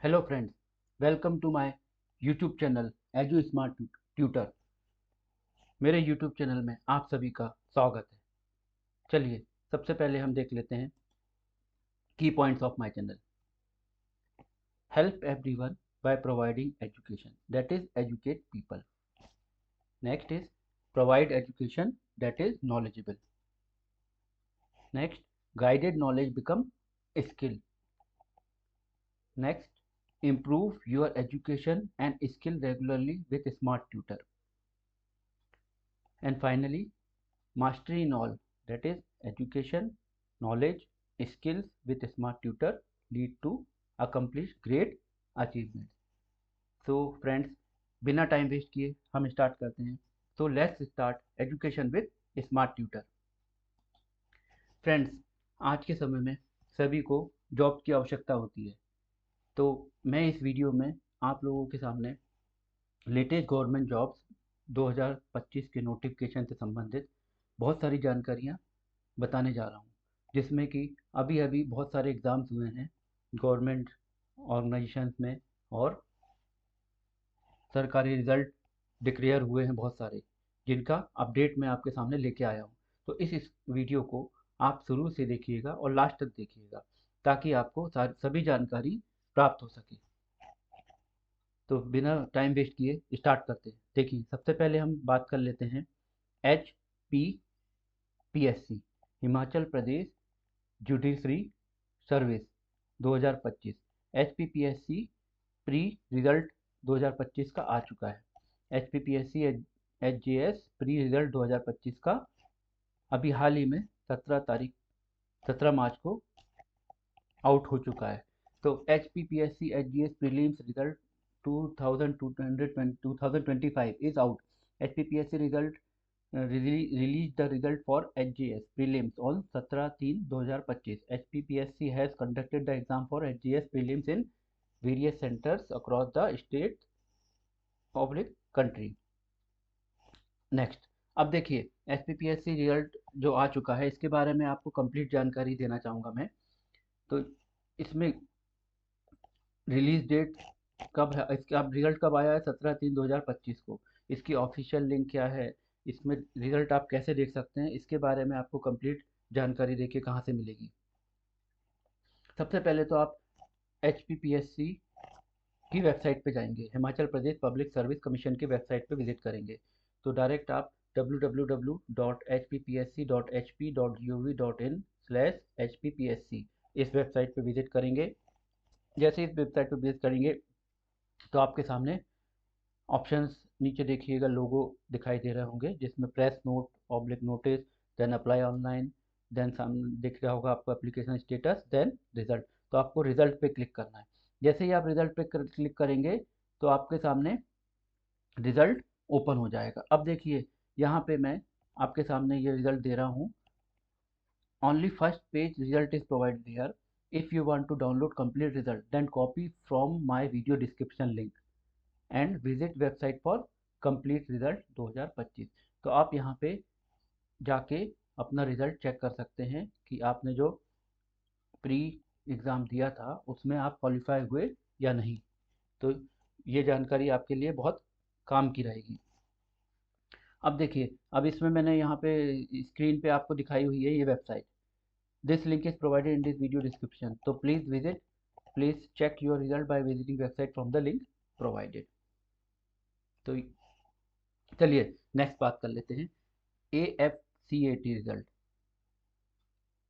Hello friends, welcome to my YouTube channel edu smart tutor. मेरे YouTube channel में आप सभी का स्वागत है। चलिए, सबसे पहले हम देख लेते हैं की points of my channel. Help everyone by providing education, that is educate people. Next is provide education that is knowledgeable. Next, guided knowledge become skill. Next, improve your education and skill regularly with smart tutor. And finally, mastery in all, that is education, knowledge, skills with smart tutor lead to accomplish great achievements. So friends, बिना time waste किए हम start करते हैं। तो let's start education with smart tutor. Friends, आज के समय में सभी को जॉब की आवश्यकता होती है। तो मैं इस वीडियो में आप लोगों के सामने लेटेस्ट गवर्नमेंट जॉब्स 2025 के नोटिफिकेशन से संबंधित बहुत सारी जानकारियाँ बताने जा रहा हूँ, जिसमें कि अभी अभी बहुत सारे एग्ज़ाम्स हुए हैं गवर्नमेंट ऑर्गेनाइजेशंस में, और सरकारी रिजल्ट डिक्लेयर हुए हैं बहुत सारे, जिनका अपडेट मैं आपके सामने लेके आया हूँ। तो इस वीडियो को आप शुरू से देखिएगा और लास्ट तक देखिएगा, ताकि आपको सभी जानकारी प्राप्त हो सके। तो बिना टाइम वेस्ट किए स्टार्ट करते हैं। देखिए, सबसे पहले हम बात कर लेते हैं HPPSC, Himachal Pradesh judiciary service 2025। HPPSC pre result 2025 का आ चुका है। HPPSC HJS प्री रिजल्ट 2025 का अभी हाल ही में 17 मार्च को आउट हो चुका है। तो HPPSC HGS prelims result 2025 is out. HPPSC result released the result for HGS prelims on 17/3/2025. HPPSC has conducted the exam for HGS prelims in various centers across the state of the country. Next, अब देखिए HPPSC result जो आ चुका है, इसके बारे में आपको complete जानकारी देना चाहूँगा मैं। तो इसमें रिलीज डेट कब है, इसका अब रिजल्ट कब आया है? 17/3/2025 को। इसकी ऑफिशियल लिंक क्या है, इसमें रिजल्ट आप कैसे देख सकते हैं, इसके बारे में आपको कंप्लीट जानकारी देखिए कहाँ से मिलेगी। सबसे पहले तो आप HPPSC की वेबसाइट पे जाएंगे, Himachal Pradesh public service commission की वेबसाइट पे विजिट करेंगे। तो डायरेक्ट आप www.hppsc.hp.gov.in/hppsc इस वेबसाइट पे विजिट करेंगे। जैसे इस वेबसाइट पे विजिट करेंगे तो आपके सामने ऑप्शंस नीचे देखिएगा, लोगो दिखाई दे रहे होंगे, जिसमें press note, oblique notice, then apply online, then सामने दिख रहा होगा आपको एप्लीकेशन स्टेटस, देन रिजल्ट। तो आपको रिजल्ट पे क्लिक करना है। जैसे ही आप रिजल्ट पे क्लिक करेंगे तो आपके सामने रिजल्ट ओपन हो जाएगा। अब देखिए, यहाँ पे मैं आपके सामने ये रिजल्ट दे रहा हूँ। Only first page result is provided here. If you want to download complete result then copy from my video description link and visit website for complete result 2025। तो आप यहाँ पे जाके अपना रिजल्ट चेक कर सकते हैं कि आपने जो प्री एग्ज़ाम दिया था उसमें आप क्वालिफाई हुए या नहीं। तो ये जानकारी आपके लिए बहुत काम की रहेगी। अब देखिए, अब इसमें मैंने यहाँ पे स्क्रीन पे आपको दिखाई हुई है ये website. This link is provided in this video description, तो please check your result by visiting website from the link provided. तो चलिए नेक्स्ट बात कर लेते हैं AFCAT result,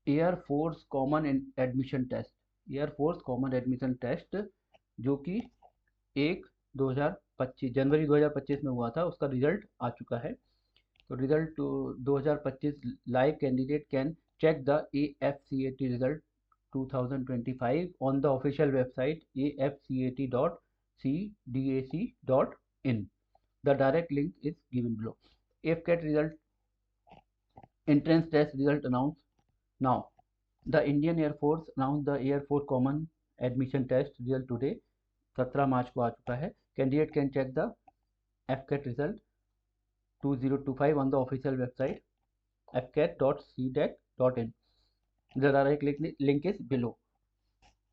air force common admission test. Air force common admission test जो कि 1/2025 जनवरी 2025 में हुआ था, उसका रिजल्ट आ चुका है। तो result 2025 live candidate can check the AFCAT result 2025 on the official website afcat.cdac.in. The direct link is given below. AFCAT result entrance test result announced now. The Indian Air Force announced the Air Force Common Admission Test result today. 17 मार्च को आ चुका है। Candidate can check the AFCAT result 2025 on the official website afcat.cdac.in. The direct link is below,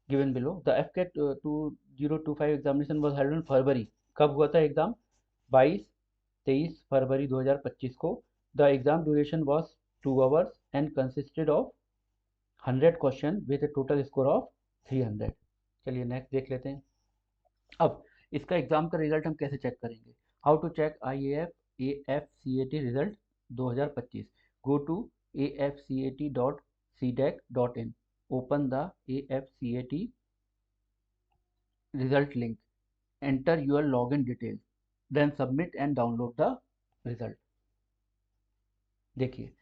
given below. The AFCAT 2025 examination was held in February. कब हुआ था exam? 23 फरवरी 2025 को। The exam duration was 2 hours and consisted of 100 question with a total score of 300। चलिए next देख लेते हैं। अब इसका एग्ज़ाम का रिजल्ट हम कैसे चेक करेंगे? How to check AFCAT result 2025। Go to afcat.cdac.in, open the AFCAT result link, enter your login details, then submit and download the result। देखिए,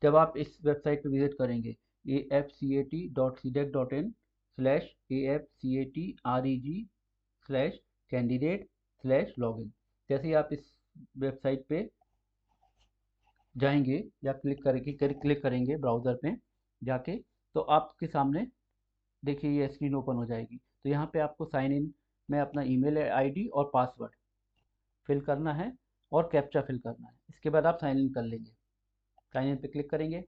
जब आप इस वेबसाइट पे विजिट करेंगे afcat.cdac.in/AFCATREG/candidate/login, जैसे ही आप इस वेबसाइट पे जाएंगे या क्लिक करेंगे ब्राउज़र पे जाके, तो आपके सामने देखिए ये स्क्रीन ओपन हो जाएगी। तो यहाँ पे आपको साइन इन में अपना ईमेल आईडी और पासवर्ड फिल करना है और कैप्चा फिल करना है। इसके बाद आप साइन इन कर लेंगे। साइन इन पे क्लिक करेंगे।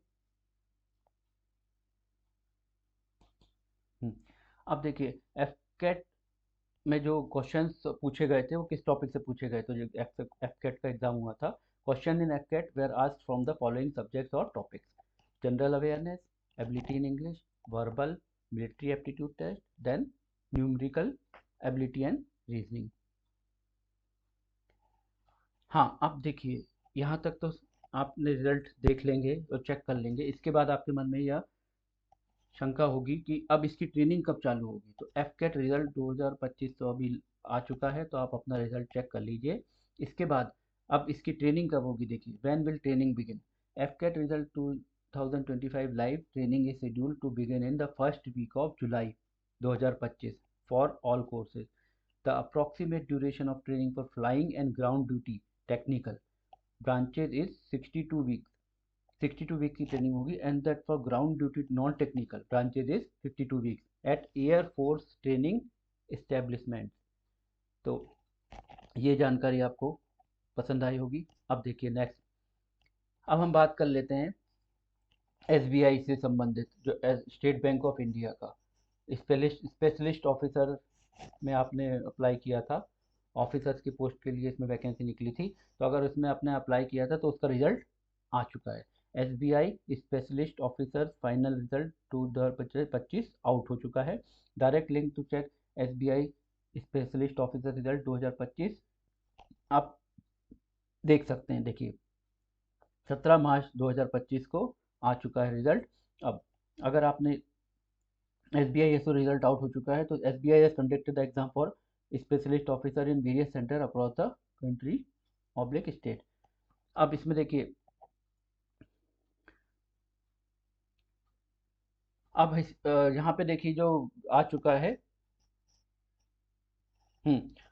अब देखिए एफकेट में जो क्वेश्चंस पूछे गए थे वो किस टॉपिक से पूछे गए थे। जो एफकेट का एग्जाम हुआ था, question in AFCAT were asked from the following subjects और topics: general awareness, ability in English, verbal, military aptitude test, then numerical ability and reasoning. हाँ, अब देखिए यहाँ तक तो आपने रिजल्ट देख लेंगे और चेक कर लेंगे। इसके बाद आपके मन में यह शंका होगी कि अब इसकी ट्रेनिंग कब चालू होगी। तो एफकेट रिजल्ट 2025 तो अभी आ चुका है, तो आप अपना रिजल्ट चेक कर लीजिए। इसके बाद अब इसकी ट्रेनिंग कब होगी, देखिए when will training begin. AFCAT result 2025 live training is scheduled to begin in the first week of July 2025 for all courses. The approximate duration of training for flying and ground duty technical branches is 62 week की training होगी, and that for ground duty non technical branches is 52 weeks at air force training establishment. तो ये जानकारी आपको पसंद आई होगी। अब देखिए नेक्स्ट, अब हम बात कर लेते हैं एसबीआई से संबंधित, जो स्टेट बैंक ऑफ इंडिया का स्पेशलिस्ट ऑफिसर में आपने अप्लाई किया था। ऑफिसर्स की पोस्ट के लिए इसमें वैकेंसी निकली थी। तो अगर इसमें आपने अप्लाई किया था तो उसका रिजल्ट आ चुका है। SBI specialist officer final result 2025 out हो चुका है। Direct link to check SBI specialist officer result 2025 आप देख सकते हैं। देखिए 17 मार्च 2025 को आ चुका है रिजल्ट। अब अगर आपने SBI ऐसो रिजल्ट आउट हो चुका है, तो SBI has conducted the exam for specialist officer in various center across the country oblique state. अब इसमें देखिए, अब यहाँ पे देखिए जो आ चुका है।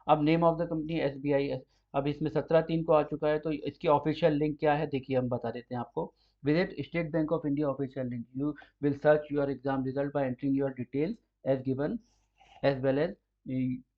अब name of the company SBI। अब इसमें 17/3 को आ चुका है, तो इसकी ऑफिशियल लिंक क्या है देखिए हम बता देते हैं आपको। Visit State Bank of India official link, you will search your exam result by entering your details as given, as well as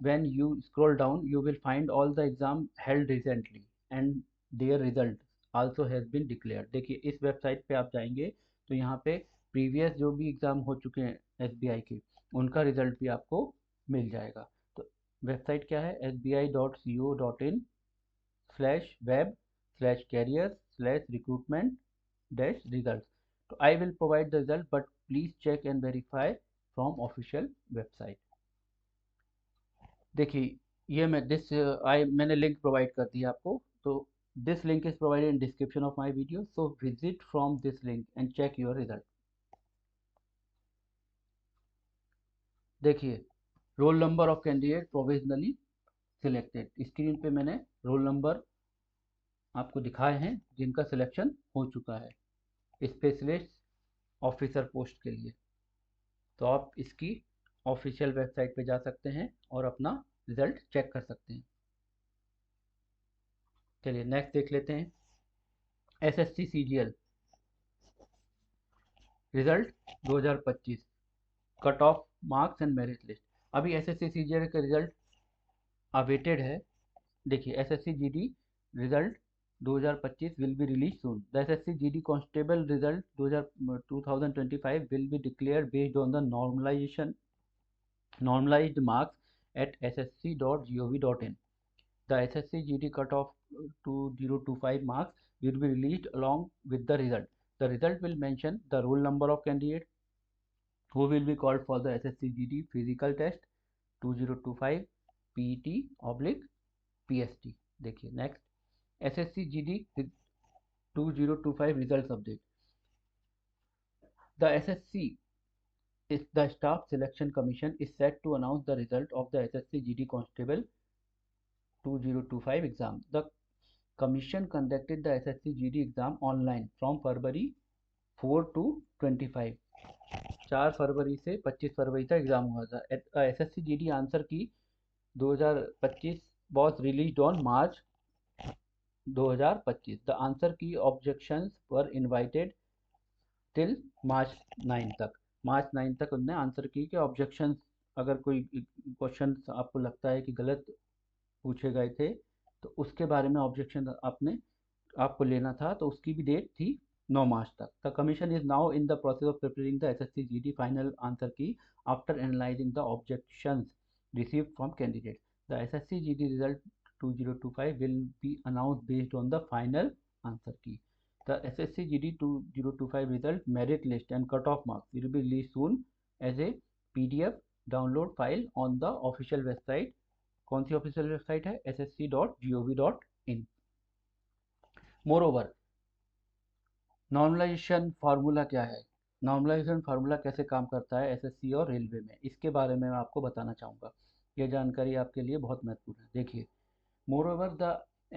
when you scroll down you will find all the exam held recently and their result also has been declared। देखिए इस website पे आप जाएंगे तो यहाँ पे previous जो भी एग्ज़ाम हो चुके हैं SBI के, उनका रिजल्ट भी आपको मिल जाएगा। तो वेबसाइट क्या है? sbi.co.in/web/career/recruitment-results। तो I will provide the result but please check and verify from official website. देखिए ये मैंने लिंक प्रोवाइड कर दिया आपको। तो this link is provided in description of my video, so visit from this link and check your result. देखिए roll number of candidate provisionally selected, screen पे मैंने रोल नंबर आपको दिखाए हैं जिनका सिलेक्शन हो चुका है स्पेशलिस्ट ऑफिसर पोस्ट के लिए। तो आप इसकी ऑफिशियल वेबसाइट पे जा सकते हैं और अपना रिजल्ट चेक कर सकते हैं। चलिए नेक्स्ट देख लेते हैं। SSC CGL result 2025 cut off marks and merit list. अभी SSC CGL का रिजल्ट अवेटेड है। देखिए SSC GD result 2025 will be release soon. The SSC GD constable result 2025 will be declared based on the normalized marks ssc.gov.in. The SSC GD cutoff 2025 marks will be released along with the result. The result will mention the roll number of candidate who will be called for the SSC GD physical test 2025 PET/PST. देखिए next SSC GD 2025 results update. The SSC is the Staff Selection Commission is set to announce the result of the SSC GD Constable 2025 exam. The Commission conducted the SSC GD exam online from February 4 to 25. 4 फरवरी से 25 फरवरी तक exam हुआ था. SSC GD answer की 2025 was released on March 2025. The answer key objections were invited till March 9 तक. मार्च 9 तक उन्होंने answer की कि ऑब्जेक्शंस, अगर कोई क्वेश्चन आपको लगता है कि गलत पूछे गए थे तो उसके बारे में ऑब्जेक्शन आपको लेना था, तो उसकी भी डेट थी 9 मार्च तक. The commission is now in the process of preparing the SSC GD final answer key after analyzing the objections received from candidate. The SSC GD result 2025 will be announced based on the final answer key. The SSC GD 2025 result, merit list and cutoff marks will be released soon as a PDF download file on the official website. कौन सी official website है? ssc.gov.in. Moreover, normalisation formula क्या है? Normalisation formula कैसे काम करता है SSC और railway में, इसके बारे में मैं आपको बताना चाहूँगा. यह जानकारी आपके लिए बहुत महत्वपूर्ण है. देखिए, moreover the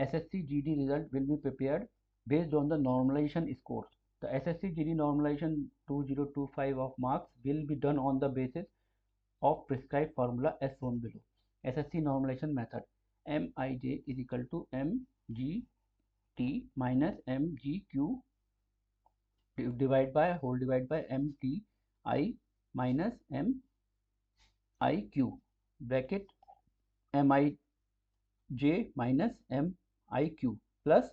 SSC GD result will be prepared based on the normalization scores. The SSC GD normalization 2025 of marks will be done on the basis of prescribed formula as shown below. SSC normalization method: MIJ is equal to MGT minus MGQ divide by MTI minus MIQ bracket MIJ minus MIQ plus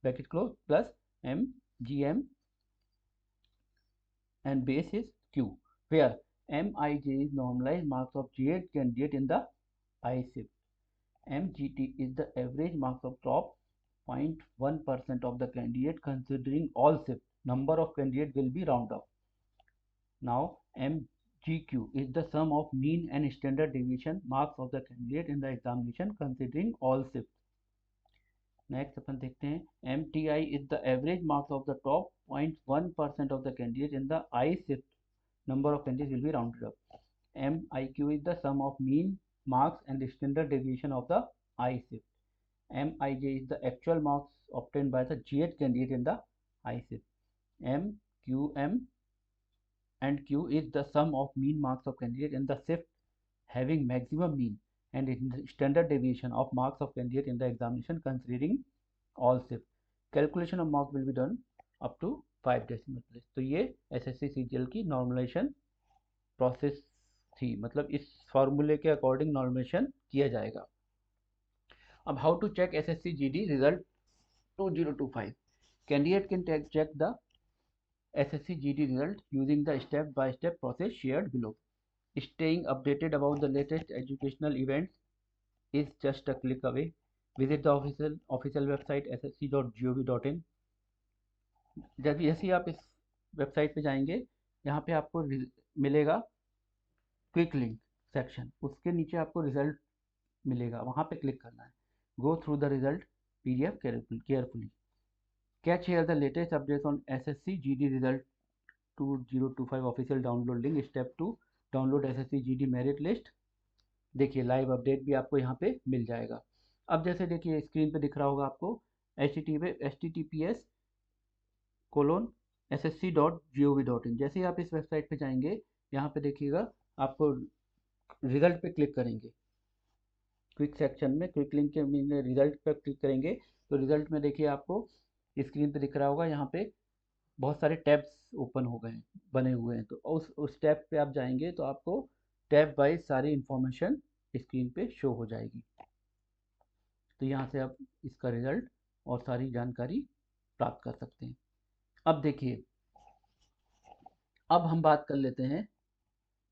bracket close plus MGM and base is Q, where MIJ is normalized marks of GATE candidate in the I shift. MGT is the average marks of top 0.1% of the candidate considering all shift. Number of candidate will be round up. Now MGQ is the sum of mean and standard deviation marks of the candidate in the examination considering all shift. Next अपन देखते हैं MTI is the average marks of the top 0.1% of the candidate in the I shift. Number of candidates will be rounded up. MIQ is the sum of mean marks and standard deviation of the I shift. MIJ is the actual marks obtained by the GATE candidate in the I shift. MQM and Q is the sum of mean marks of candidate in the shift having maximum mean and standard deviation of marks of candidate in the examination considering all shift. Calculation of marks will be done up to 5 decimal place. तो ये SSC CGL की normalisation process थी, मतलब इस फॉर्मूले के according normalisation किया जाएगा. अब how to check SSC GD result 2025. Candidate can check the SSC GD result using the step-by-step process shared below. Staying updated about the latest educational events is just a click away. Visit the official website ssc.gov.in. जब जैसे ही आप इस website पे जाएंगे, यहाँ पे आपको मिलेगा क्विक लिंक सेक्शन, उसके नीचे आपको रिजल्ट मिलेगा, वहाँ पे क्लिक करना है. Go through the result PDF carefully. Catch here the latest updates on SSC GD result 2025 official download link. Step 2, download SSC GD merit list. देखिए लाइव अपडेट भी आपको यहाँ पे मिल जाएगा. अब जैसे देखिए स्क्रीन पे दिख रहा होगा आपको https://ssc.gov.in. जैसे ही आप इस वेबसाइट पे जाएंगे, यहाँ पे देखिएगा आपको रिजल्ट पे क्लिक करेंगे, क्विक सेक्शन में क्विक लिंक के रिजल्ट पे क्लिक करेंगे तो रिजल्ट में देखिए आपको स्क्रीन पे दिख रहा होगा, यहाँ पे बहुत सारे टैब्स ओपन हो गए हैं, बने हुए हैं. तो उस टैब पे आप जाएंगे तो आपको टैब वाइज सारी इंफॉर्मेशन स्क्रीन पे शो हो जाएगी. तो यहाँ से आप इसका रिजल्ट और सारी जानकारी प्राप्त कर सकते हैं. अब देखिए, अब हम बात कर लेते हैं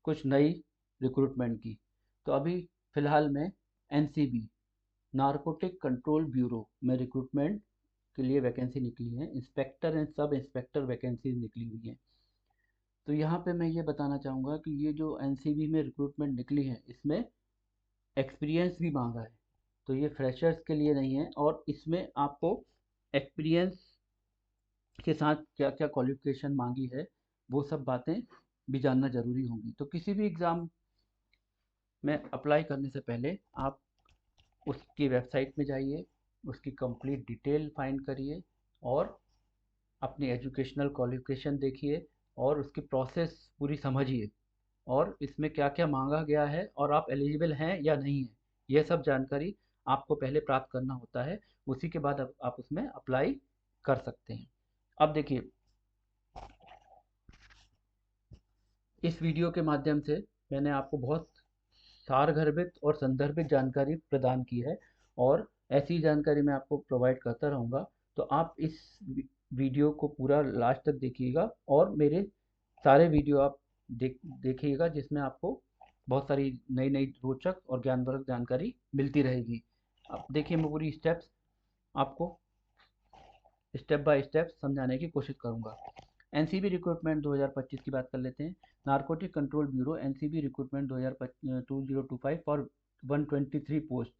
कुछ नई रिक्रूटमेंट की. तो अभी फ़िलहाल में एनसीबी नारकोटिक कंट्रोल ब्यूरो में रिक्रूटमेंट के लिए वैकेंसी निकली है, inspector and sub inspector vacancies निकली हुई हैं। तो यहाँ पे मैं ये बताना चाहूँगा कि ये जो एनसीबी में रिक्रूटमेंट निकली है इसमें एक्सपीरियंस भी मांगा है, तो ये फ्रेशर्स के लिए नहीं है, और इसमें आपको एक्सपीरियंस के साथ क्या क्या क्वालिफिकेशन मांगी है वो सब बातें भी जानना ज़रूरी होंगी। तो किसी भी एग्ज़ाम में अप्लाई करने से पहले आप उसकी वेबसाइट में जाइए, उसकी कंप्लीट डिटेल फाइंड करिए और अपनी एजुकेशनल क्वालिफिकेशन देखिए और उसकी प्रोसेस पूरी समझिए और इसमें क्या क्या मांगा गया है और आप एलिजिबल हैं या नहीं हैं, यह सब जानकारी आपको पहले प्राप्त करना होता है। उसी के बाद आप उसमें अप्लाई कर सकते हैं। अब देखिए, इस वीडियो के माध्यम से मैंने आपको बहुत सारगर्भित और संदर्भित जानकारी प्रदान की है और ऐसी जानकारी मैं आपको प्रोवाइड करता रहूँगा। तो आप इस वीडियो को पूरा लास्ट तक देखिएगा और मेरे सारे वीडियो आप देखिएगा, जिसमें आपको बहुत सारी नई नई रोचक और ज्ञानवर्धक जानकारी मिलती रहेगी। अब देखिए, मैं पूरी स्टेप्स आपको स्टेप बाय स्टेप समझाने की कोशिश करूँगा। एनसीबी रिक्रूटमेंट 2025 की बात कर लेते हैं। Narcotic control Bureau NCB recruitment 2025 for 123 post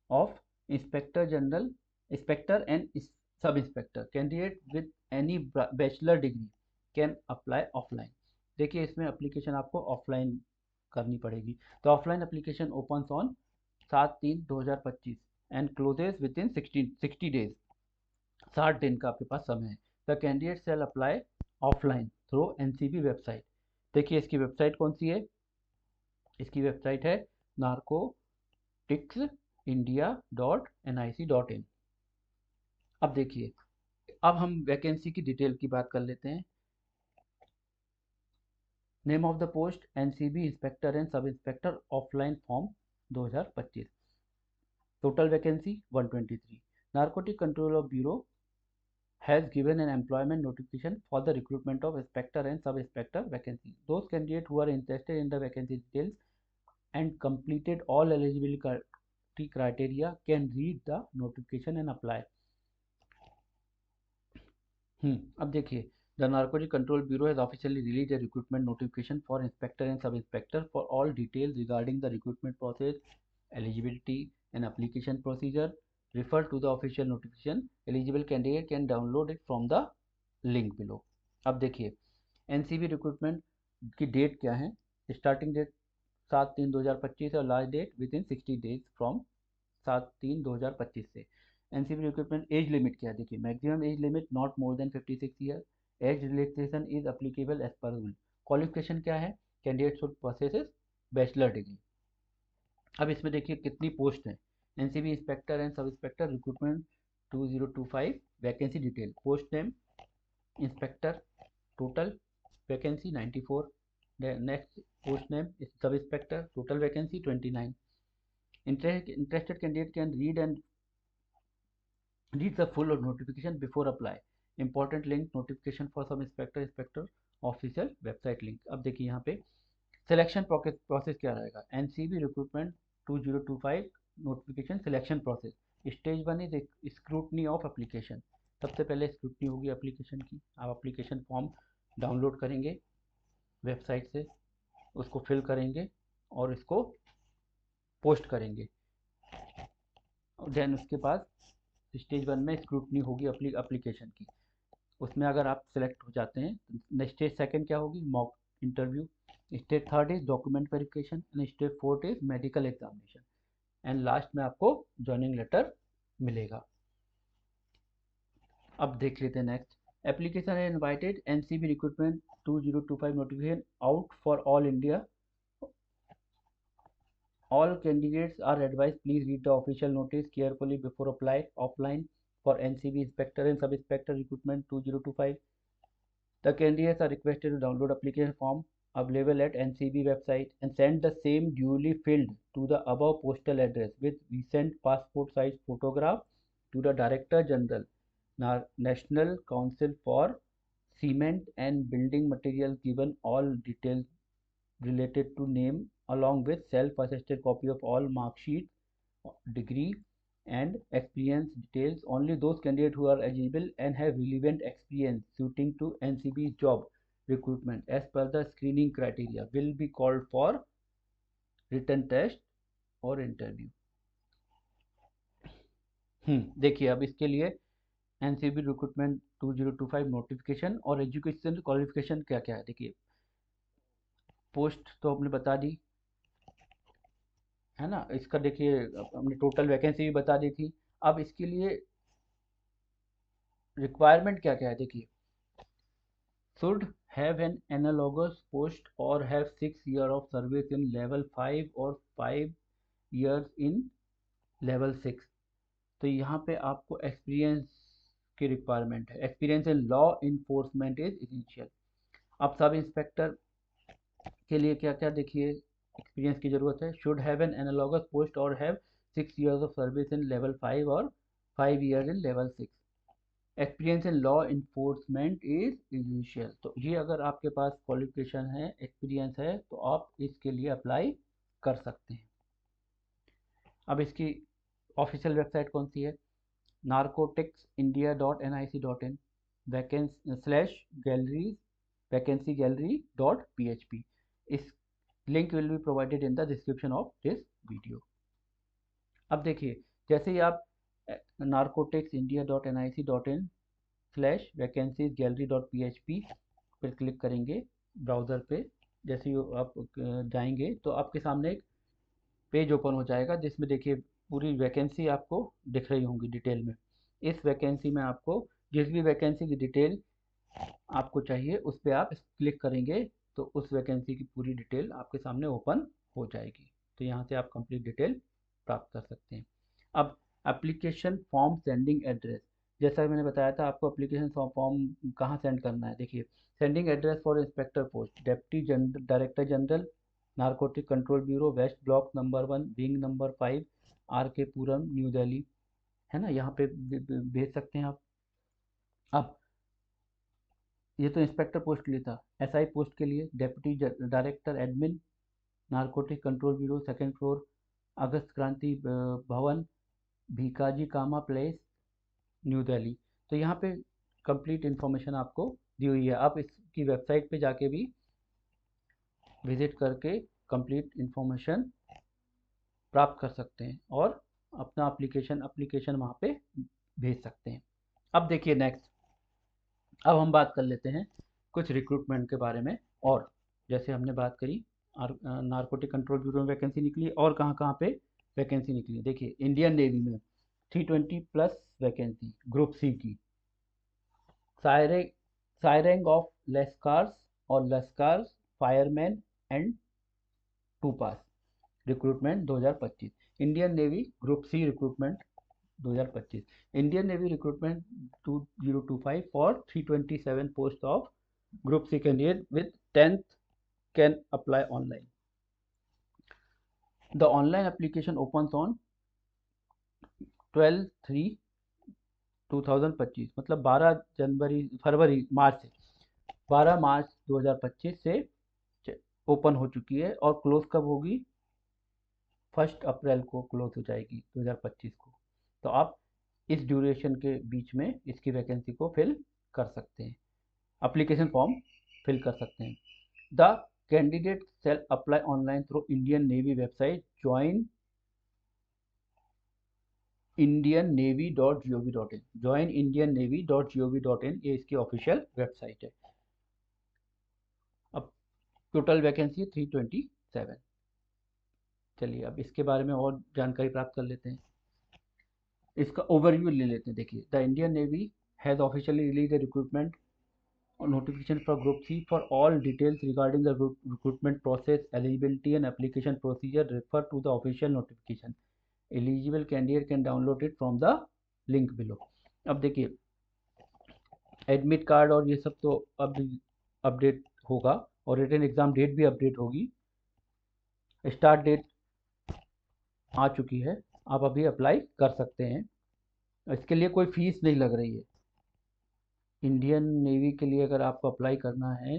of inspector general, inspector and sub inspector. Candidate with any bachelor degree can apply offline. देखिए, इसमें एप्लीकेशन आपको ऑफलाइन करनी पड़ेगी। तो offline application opens on 7/3/2025 and closes within 60 days. 60 दिन का आपके पास समय है। The candidate shall apply offline through NCB website. देखिए, इसकी वेबसाइट कौन सी है? इसकी वेबसाइट है narcoticsindia.nic.in। अब देखिए, अब हम वैकेंसी की डिटेल की बात कर लेते हैं। Name of the post NCB inspector and sub inspector offline form 2025। Total vacancy 123। Narcotic control of bureau has given an employment notification for the recruitment of inspector and sub-inspector vacancy. Those candidates who are interested in the vacancy details and completed all eligibility criteria can read the notification and apply. अब देखिए, the Narcotic Control Bureau has officially released a recruitment notification for inspector and sub-inspector. For all details regarding the recruitment process, eligibility and application procedure, refer to the official notification. Eligible candidate can download it from the link below. अब देखिए, NCB recruitment की date क्या है? Starting date 7/3/2025 और last date within 60 days from 7/3/2025 से। NCB recruitment age limit क्या है? देखिए, maximum age limit not more than 56 year. Age relaxation is applicable as per rule. Qualification क्या है? Candidate should possess bachelor degree. अब इसमें देखिए कितनी पोस्ट है। NCB inspector and sub inspector recruitment 2025 vacancy detail. Post name inspector, total vacancy 94। Next post name sub inspector, total vacancy 29। Interested candidate can read the full notification before apply. Important link notification for sub inspector official website link. अब देखिए, यहाँ पे selection process क्या रहेगा? NCB recruitment 2025 notification selection process. Stage 1 is scrutiny of application. सबसे पहले scrutiny होगी application की। आप एप्लीकेशन फॉर्म डाउनलोड करेंगे वेबसाइट से, उसको फिल करेंगे और इसको पोस्ट करेंगे। देन उसके बाद स्टेज 1 में स्क्रूटनी होगी एप्लीकेशन की। उसमें अगर आप सेलेक्ट हो जाते हैं, स्टेज 2 क्या होगी? Mock interview. Stage 3 is document verification and stage 4 is medical examination and last में आपको ज्वाइनिंग लेटर मिलेगा। अब देख लेते हैं नेक्स्ट। एप्लीकेशन है invited NCB recruitment 2025 notification out for all India. All candidates are advised please read the official notice carefully before apply offline for NCB inspector and sub-inspector recruitment 2025. The candidates are requested to download application form available at NCB website and send the same duly filled to the above postal address with recent passport size photograph to the Director General, National Council for Cement and Building Materials, given all details related to name along with self-attested copy of all mark sheet, degree and experience details. Only those candidates who are eligible and have relevant experience suiting to NCB's job recruitment as per the screening criteria will be called for written test और interview. देखिए अब इसके लिए NCB recruitment 2025 notification और education qualification क्या क्या है। देखिए पोस्ट तो हमने बता दी है ना, इसका देखिए हमने टोटल वैकेंसी भी बता दी थी। अब इसके लिए रिक्वायरमेंट क्या क्या है देखिए, should have an analogous post और have 6 years of service in level 5 और 5 years इन लेवल 6। तो यहाँ पे आपको एक्सपीरियंस की रिक्वायरमेंट है। Experience in law enforcement is essential. अब सब इंस्पेक्टर के लिए क्या क्या देखिए एक्सपीरियंस की ज़रूरत है। Should have an analogous post और have 6 years of service in level 5 और 5 years in level 6। Experience in law enforcement is initial. तो ये अगर आपके पास क्वालिफिकेशन है, एक्सपीरियंस है, तो आप इसके लिए अप्लाई कर सकते हैं। अब इसकी ऑफिशियल वेबसाइट कौन सी है, narcoticsindia.nic.in /galleries vacancygallery.php। इस link will be provided in the description of this video. अब देखिए जैसे ही आप narcoticsindia.nic.in /vacancygallery.php पर क्लिक करेंगे ब्राउज़र पे, जैसे ही आप जाएंगे तो आपके सामने एक पेज ओपन हो जाएगा जिसमें देखिए पूरी वैकेंसी आपको दिख रही होंगी डिटेल में। इस वैकेंसी में आपको जिस भी वैकेंसी की डिटेल आपको चाहिए उस पर आप क्लिक करेंगे तो उस वैकेंसी की पूरी डिटेल आपके सामने ओपन हो जाएगी। तो यहाँ से आप कंप्लीट डिटेल प्राप्त कर सकते हैं। अब एप्लीकेशन फॉर्म सेंडिंग एड्रेस, जैसा मैंने बताया था आपको एप्लीकेशन फॉर्म कहाँ सेंड करना है। देखिए sending address for inspector post deputy director general Narcotic control Bureau, West Block number 1 wing number 5 RK Puram New Delhi, है ना, यहाँ पे भेज सकते हैं आप। अब ये तो इंस्पेक्टर पोस्ट के लिए था। SI पोस्ट के लिए deputy director admin narcotic control bureau, 2nd floor August Kranti Bhavan, Bhikaji Cama place, new Delhi. तो यहाँ पे कंप्लीट इन्फॉर्मेशन आपको दी हुई है। आप इसकी वेबसाइट पे जाके भी विजिट करके कंप्लीट इन्फॉर्मेशन प्राप्त कर सकते हैं और अपना एप्लीकेशन वहाँ पे भेज सकते हैं। अब देखिए नेक्स्ट, अब हम बात कर लेते हैं कुछ रिक्रूटमेंट के बारे में। और जैसे हमने बात करी नारकोटिक कंट्रोल ब्यूरो में वैकेंसी निकली और कहाँ कहाँ पे वैकेंसी निकली। देखिए इंडियन नेवी में 320+ वैकेंसी ग्रुप सी की, सायरेंग ऑफ लेस्कार्स और lascars fireman and 2 pass recruitment 2025। Indian navy group C recruitment 2025। Indian navy recruitment 2025 for 327 post of group C candidate with 10th can apply online. The online application opens on 12/3/2025, मतलब 12 मार्च 2025 से open हो चुकी है और close कब होगी, 1 अप्रैल को close हो जाएगी 2025 को। तो आप इस ड्यूरेशन के बीच में इसकी वैकेंसी को फिल कर सकते हैं, एप्लीकेशन फॉर्म फिल कर सकते हैं। The candidate shall apply online through Indian navy website join indiannavy.gov.in joinindiannavy.gov.in ये इसकी ऑफिशियल वेबसाइट है। अब टोटल वैकेंसी 327। चलिए अब इसके बारे में और जानकारी प्राप्त कर लेते हैं, इसका ओवरव्यू ले लेते हैं। देखिए the Indian navy has officially release the recruitment notification for group C. For all details regarding the recruitment process, eligibility and application procedure, refer to the official notification. Eligible candidate can download it from the link below. अब देखिए admit card और ये सब तो अब update होगा और written exam date भी अपडेट होगी। स्टार्ट डेट आ चुकी है, आप अभी अप्लाई कर सकते हैं। इसके लिए कोई फीस नहीं लग रही है। इंडियन नेवी के लिए अगर आपको अप्लाई करना है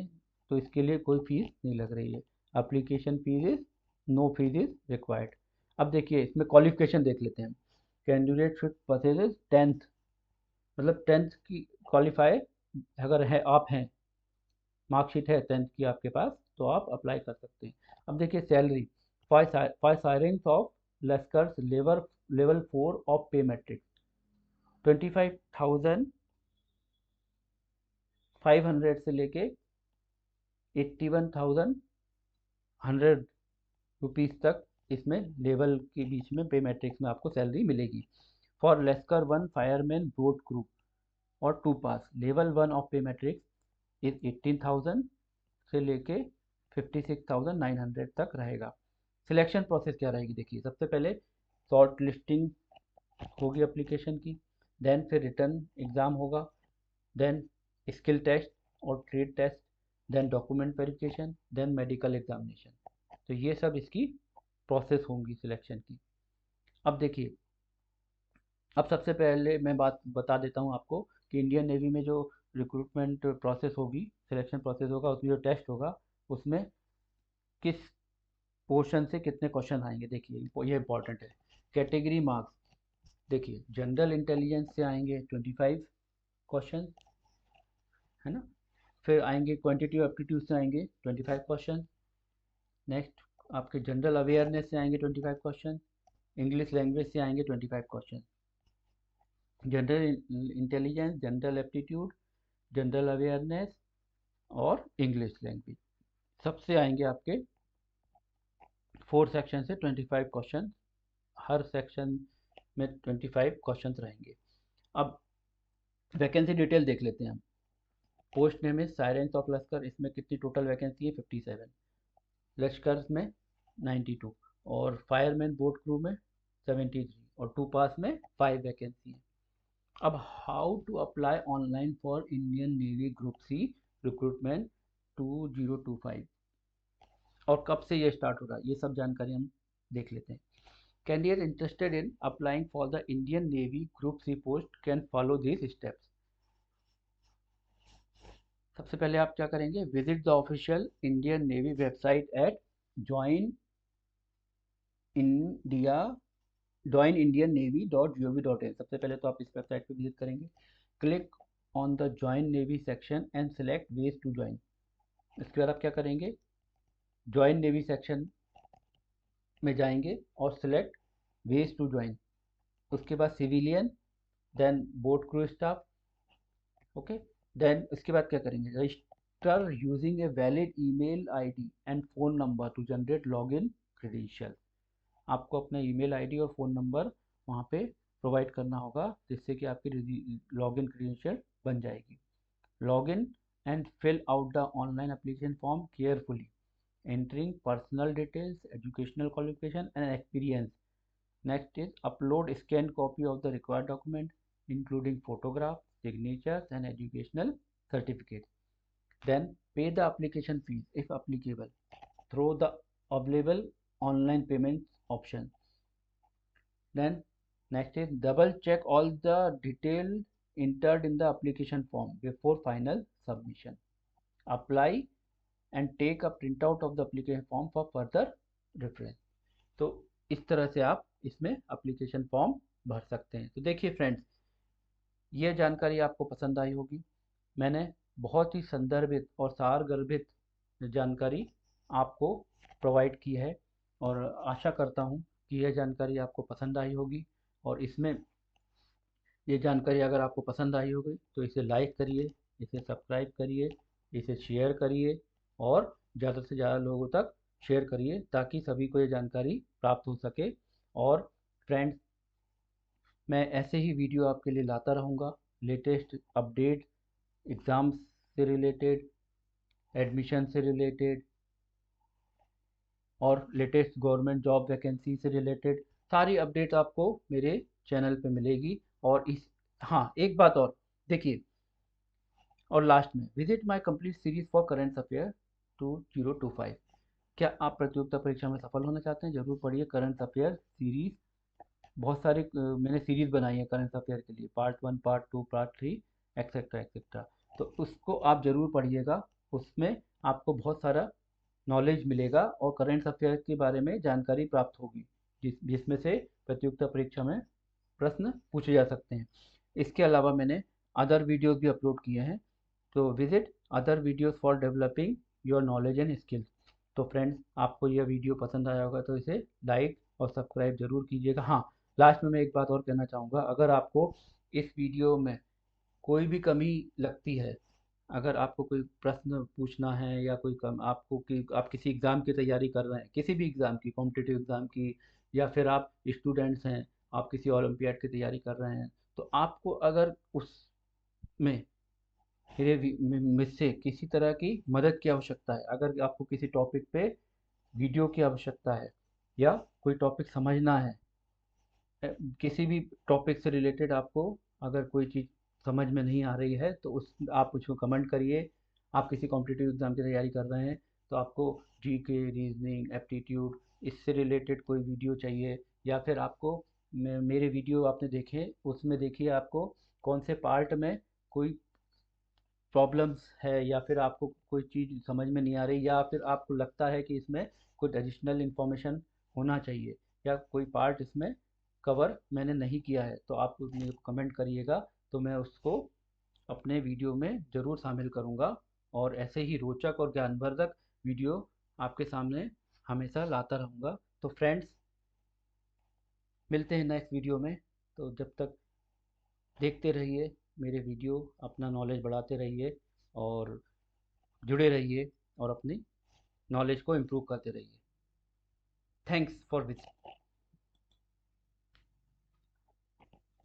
तो इसके लिए कोई फीस नहीं लग रही है। Application fees is no fees is required. अब देखिए इसमें क्वालिफिकेशन देख लेते हैं। कैंडिडेट शुड परचेज 10th, मतलब 10th की क्वालिफाई अगर है, आप हैं, मार्कशीट है 10th की आपके पास, तो आप अप्लाई कर सकते हैं। अब देखिए salary for sirens of Lashkar level 4 of पे मैट्रिक 25,500 से लेके 81,100 रुपीज़ तक इसमें लेवल के बीच में पे मैट्रिक्स में आपको सैलरी मिलेगी। For Lashkar 1 fireman boat crew और 2 पास लेवल 1 ऑफ पे मैट्रिक्स इज 18,000 से लेके 56,900 तक रहेगा। सिलेक्शन प्रोसेस क्या रहेगी देखिए, सबसे पहले शॉर्ट लिस्टिंग होगी एप्लीकेशन की, देन फिर रिटर्न एग्ज़ाम होगा, देन स्किल टेस्ट और trade test, then document verification, then medical examination. तो ये सब इसकी प्रोसेस होंगी सिलेक्शन की। अब देखिए, अब सबसे पहले मैं बात बता देता हूँ आपको कि इंडियन नेवी में जो रिक्रूटमेंट प्रोसेस होगी, सिलेक्शन प्रोसेस होगा, उसमें जो टेस्ट होगा, उसमें किस पोर्शन से कितने क्वेश्चन आएंगे देखिए, ये इंपॉर्टेंट है। कैटेगरी मार्क्स देखिए, जनरल इंटेलिजेंस से आएंगे 25 क्वेश्चन, है ना। फिर आएंगे क्वांटिटी एप्टीट्यूड से आएंगे 25 क्वेश्चन। नेक्स्ट आपके जनरल अवेयरनेस से आएंगे 25 क्वेश्चन। इंग्लिश लैंग्वेज से आएंगे 25 question. General intelligence, general aptitude, general awareness और इंग्लिश लैंग्वेज, सबसे आएंगे आपके 4 सेक्शन से 25 क्वेश्चन। हर सेक्शन में 25 क्वेश्चन रहेंगे। अब वैकेंसी डिटेल देख लेते हैं हम। पोस्ट नेम है सायरेंस ऑफ लश्कर, इसमें कितनी टोटल वैकेंसी है 57, लश्कर में 92 और फायरमैन बोट क्रू में 73 और 2 पास में 5 वैकेंसी है। अब how to apply online for Indian navy group C recruitment 2025 और कब से ये स्टार्ट हो रहा है, ये सब जानकारी हम देख लेते हैं। Candidate interested in applying for the Indian navy group C post can follow this steps. सबसे पहले आप क्या करेंगे, visit the official Indian navy website at join India joinindiannavy.gov.in। सबसे पहले तो आप इस वेबसाइट पे विजिट करेंगे, click on the join navy section and select ways to join. इसके बाद आप क्या करेंगे, ज्वाइन नेवी सेक्शन में जाएंगे और सिलेक्ट वेज टू ज्वाइन। उसके बाद civilian, then boat crew staff, okay. देन इसके बाद क्या करेंगे, register using a valid email ID and phone number to generate login credential. आपको अपना ईमेल आईडी और फ़ोन नंबर वहाँ पे प्रोवाइड करना होगा, जिससे कि आपकी लॉगिन क्रेडेंशियल बन जाएगी। Login and fill out the online application form carefully, entering personal details, educational qualification and experience. Next is upload scan copy of the required document including photograph, signatures and educational certificate. Then pay the application fees if applicable through the available online payment option. Then next is double check all the details entered in the application form before final submission. Apply and take a printout of the application form for further reference. तो इस तरह से आप इसमें application form भर सकते हैं। तो देखिए फ्रेंड्स, ये जानकारी आपको पसंद आई होगी। मैंने बहुत ही संदर्भित और सारगर्भित जानकारी आपको प्रोवाइड की है और आशा करता हूँ कि यह जानकारी आपको पसंद आई होगी। और इसमें ये जानकारी अगर आपको पसंद आई होगी तो इसे लाइक करिए, इसे सब्सक्राइब करिए, इसे शेयर करिए और ज़्यादा से ज़्यादा लोगों तक शेयर करिए, ताकि सभी को ये जानकारी प्राप्त हो सके। और फ्रेंड्स, मैं ऐसे ही वीडियो आपके लिए लाता रहूँगा, लेटेस्ट अपडेट, एग्ज़ाम्स से रिलेटेड, एडमिशन से रिलेटेड और लेटेस्ट गवर्नमेंट जॉब वैकेंसी से रिलेटेड सारी अपडेट आपको मेरे चैनल पे मिलेगी। और इस, हाँ एक बात और देखिए, और लास्ट में, visit my complete series for current affair 2025। क्या आप प्रतियोगिता परीक्षा में सफल होना चाहते हैं, जरूर पढ़िए करंट अफेयर सीरीज। बहुत सारे मैंने सीरीज बनाई है करंट अफेयर के लिए, part 1, part 2, part 3, etcetera etcetera. तो उसको आप ज़रूर पढ़िएगा, उसमें आपको बहुत सारा नॉलेज मिलेगा और करंट अफेयर के बारे में जानकारी प्राप्त होगी, जिसमें से प्रतियोगिता परीक्षा में प्रश्न पूछे जा सकते हैं। इसके अलावा मैंने अदर वीडियोस भी अपलोड किए हैं, तो visit other videos for developing your knowledge and skills. तो फ्रेंड्स, आपको यह वीडियो पसंद आया होगा तो इसे लाइक और सब्सक्राइब जरूर कीजिएगा। हाँ, लास्ट में मैं एक बात और कहना चाहूँगा, अगर आपको इस वीडियो में कोई भी कमी लगती है, अगर आपको कोई प्रश्न पूछना है या कोई कम आपको कि आप किसी एग्ज़ाम की तैयारी कर रहे हैं, किसी भी एग्ज़ाम की, कॉम्पिटिटिव एग्ज़ाम की, या फिर आप स्टूडेंट्स हैं, आप किसी ओलंपियाड की तैयारी कर रहे हैं, तो आपको अगर उसमें मुझसे किसी तरह की मदद की आवश्यकता है, अगर आपको किसी टॉपिक पे वीडियो की आवश्यकता है या कोई टॉपिक समझना है, किसी भी टॉपिक से रिलेटेड आपको अगर कोई चीज़ समझ में नहीं आ रही है, तो उस आप उसको कमेंट करिए। आप किसी कॉम्पिटिटिव एग्ज़ाम की तैयारी कर रहे हैं तो आपको जीके, रीजनिंग, एप्टीट्यूड, इससे रिलेटेड कोई वीडियो चाहिए, या फिर आपको मेरे वीडियो आपने देखे, उसमें देखिए आपको कौन से पार्ट में कोई प्रॉब्लम्स है, या फिर आपको कोई चीज़ समझ में नहीं आ रही, या फिर आपको लगता है कि इसमें कुछ एडिशनल इन्फॉर्मेशन होना चाहिए, या कोई पार्ट इसमें कवर मैंने नहीं किया है, तो आप मेरे को कमेंट करिएगा, तो मैं उसको अपने वीडियो में ज़रूर शामिल करूँगा, और ऐसे ही रोचक और ज्ञानवर्धक वीडियो आपके सामने हमेशा लाता रहूँगा। तो फ्रेंड्स, मिलते हैं नेक्स्ट वीडियो में। तो जब तक देखते रहिए मेरे वीडियो, अपना नॉलेज बढ़ाते रहिए और जुड़े रहिए और अपनी नॉलेज को इम्प्रूव करते रहिए। Thanks for visit.